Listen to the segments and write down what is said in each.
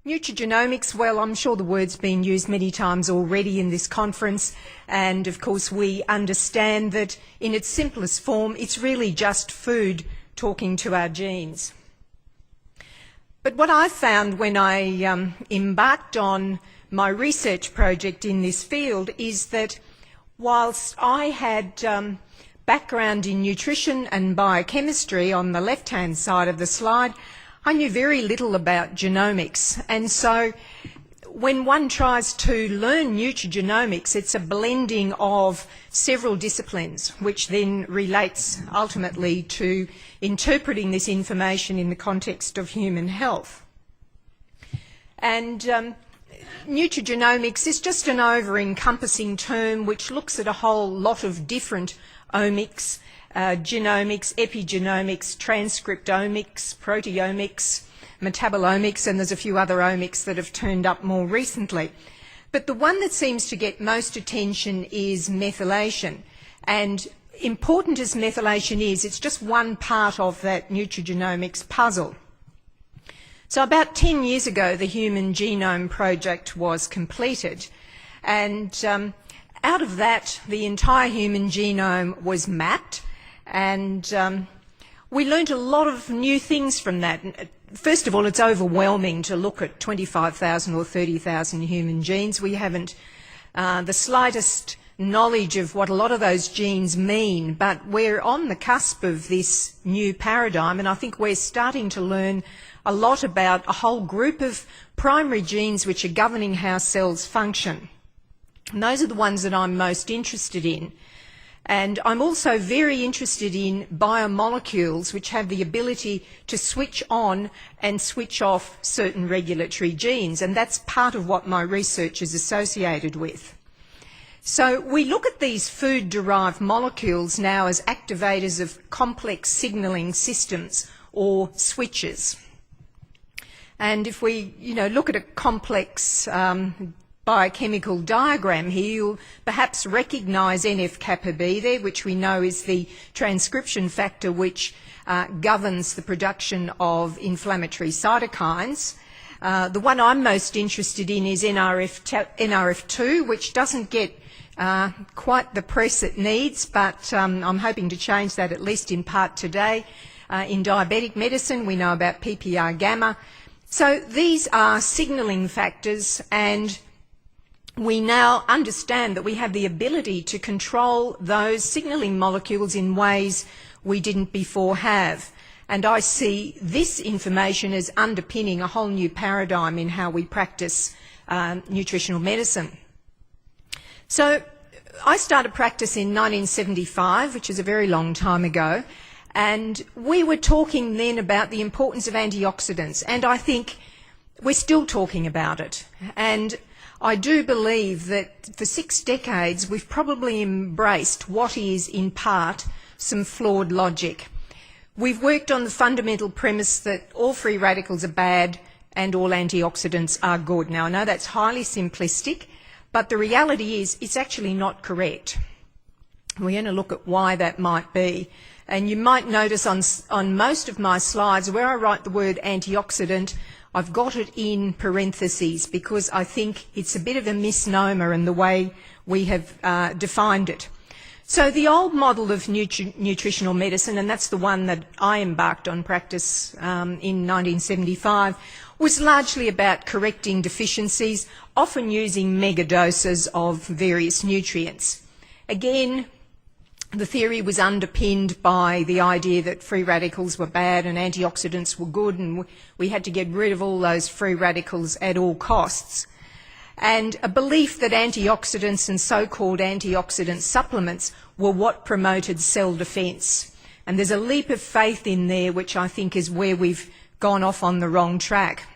Nutrigenomics, well, I'm sure the word's been used many times already in this conference, and of course we understand that in its simplest form it's really just food talking to our genes. But what I found when I embarked on my research project in this field is that whilst I had background in nutrition and biochemistry on the left-hand side of the slide, I knew very little about genomics, and so when one tries to learn nutrigenomics, it's a blending of several disciplines, which then relates ultimately to interpreting this information in the context of human health. And nutrigenomics is just an over-encompassing term which looks at a whole lot of different omics, genomics, epigenomics, transcriptomics, proteomics, metabolomics, and there's a few other omics that have turned up more recently. But the one that seems to get most attention is methylation. And important as methylation is, it's just one part of that nutrigenomics puzzle. So about 10 years ago, the Human Genome Project was completed, and out of that, the entire human genome was mapped, and we learnt a lot of new things from that. First of all, it's overwhelming to look at 25,000 or 30,000 human genes. We haven't the slightest knowledge of what a lot of those genes mean, but we're on the cusp of this new paradigm, and I think we're starting to learn a lot about a whole group of primary genes which are governing how cells function. And those are the ones that I'm most interested in. And I'm also very interested in biomolecules which have the ability to switch on and switch off certain regulatory genes, and that's part of what my research is associated with. So we look at these food-derived molecules now as activators of complex signalling systems, or switches. And if we, look at a complex biochemical diagram here, you'll perhaps recognise NF-kappa B there, which we know is the transcription factor which governs the production of inflammatory cytokines. The one I'm most interested in is NRF2, which doesn't get quite the press it needs, but I'm hoping to change that at least in part today. In diabetic medicine, we know about PPR gamma. So these are signalling factors, and we now understand that we have the ability to control those signalling molecules in ways we didn't before have. And I see this information as underpinning a whole new paradigm in how we practice nutritional medicine. So I started practice in 1975, which is a very long time ago, and we were talking then about the importance of antioxidants, and I think we're still talking about it. And I do believe that for 6 decades we've probably embraced what is, in part, some flawed logic. We've worked on the fundamental premise that all free radicals are bad and all antioxidants are good. Now, I know that's highly simplistic, but the reality is it's actually not correct. We're going to look at why that might be. And you might notice on most of my slides where I write the word antioxidant, I've got it in parentheses because I think it's a bit of a misnomer in the way we have defined it. So the old model of nutritional medicine, and that's the one that I embarked on practice in 1975, was largely about correcting deficiencies, often using megadoses of various nutrients. Again, the theory was underpinned by the idea that free radicals were bad and antioxidants were good, and we had to get rid of all those free radicals at all costs. And a belief that antioxidants and so-called antioxidant supplements were what promoted cell defence. And there's a leap of faith in there which I think is where we've gone off on the wrong track.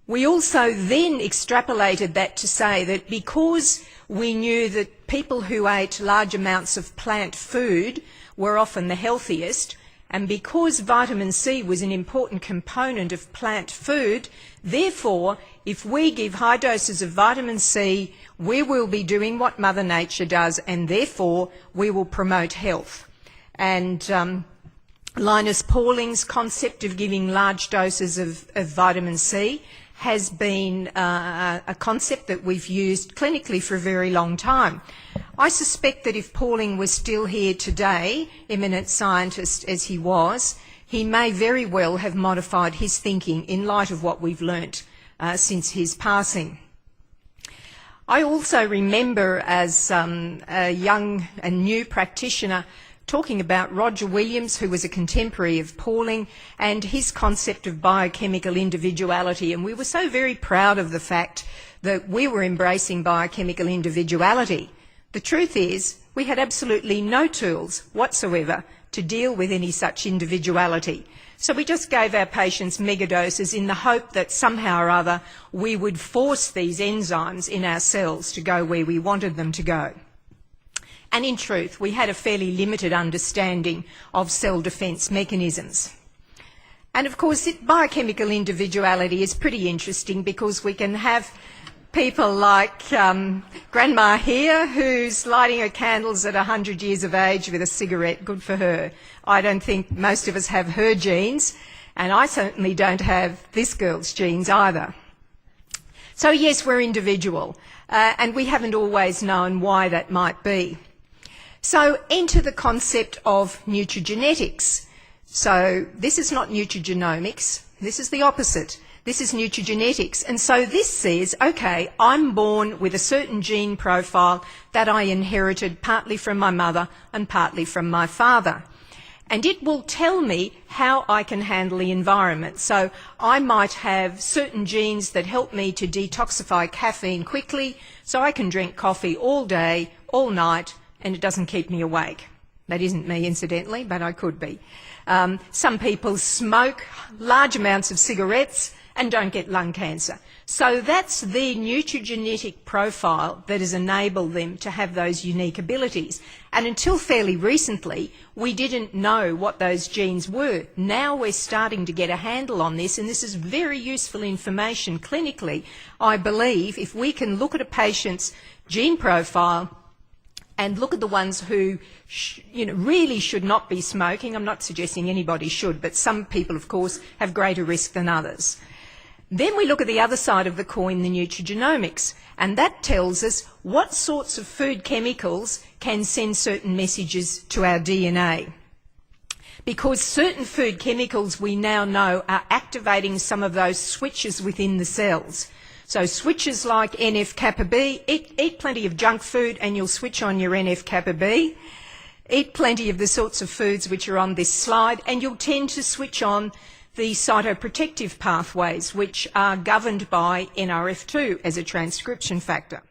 We also then extrapolated that to say that because we knew that people who ate large amounts of plant food were often the healthiest, and because vitamin C was an important component of plant food, therefore, if we give high doses of vitamin C, we will be doing what Mother Nature does, and therefore we will promote health. And Linus Pauling's concept of giving large doses of vitamin C has been a concept that we've used clinically for a very long time. I suspect that if Pauling was still here today, eminent scientist as he was, he may very well have modified his thinking in light of what we've learnt since his passing. I also remember as a young and new practitioner talking about Roger Williams, who was a contemporary of Pauling, and his concept of biochemical individuality. And we were so very proud of the fact that we were embracing biochemical individuality. The truth is, we had absolutely no tools whatsoever to deal with any such individuality. So we just gave our patients megadoses in the hope that somehow or other we would force these enzymes in our cells to go where we wanted them to go. And in truth, we had a fairly limited understanding of cell defence mechanisms. And of course, biochemical individuality is pretty interesting because we can have people like Grandma here, who's lighting her candles at 100 years of age with a cigarette. Good for her. I don't think most of us have her genes, and I certainly don't have this girl's genes either. So yes, we're individual, and we haven't always known why that might be. So enter the concept of nutrigenetics. So this is not nutrigenomics, this is the opposite. This is nutrigenetics. And so this says, okay, I'm born with a certain gene profile that I inherited partly from my mother and partly from my father. And it will tell me how I can handle the environment. So I might have certain genes that help me to detoxify caffeine quickly, so I can drink coffee all day, all night, and it doesn't keep me awake. That isn't me, incidentally, but I could be. Some people smoke large amounts of cigarettes and don't get lung cancer. So that's the nutrigenetic profile that has enabled them to have those unique abilities. And until fairly recently, we didn't know what those genes were. Now we're starting to get a handle on this, and this is very useful information clinically. I believe if we can look at a patient's gene profile and look at the ones who really should not be smoking. I'm not suggesting anybody should, but some people, of course, have greater risk than others. Then we look at the other side of the coin, the nutrigenomics, and that tells us what sorts of food chemicals can send certain messages to our DNA. Because certain food chemicals we now know are activating some of those switches within the cells. So switches like NF-kappa B, eat plenty of junk food and you'll switch on your NF-kappa B. Eat plenty of the sorts of foods which are on this slide and you'll tend to switch on the cytoprotective pathways which are governed by NRF2 as a transcription factor.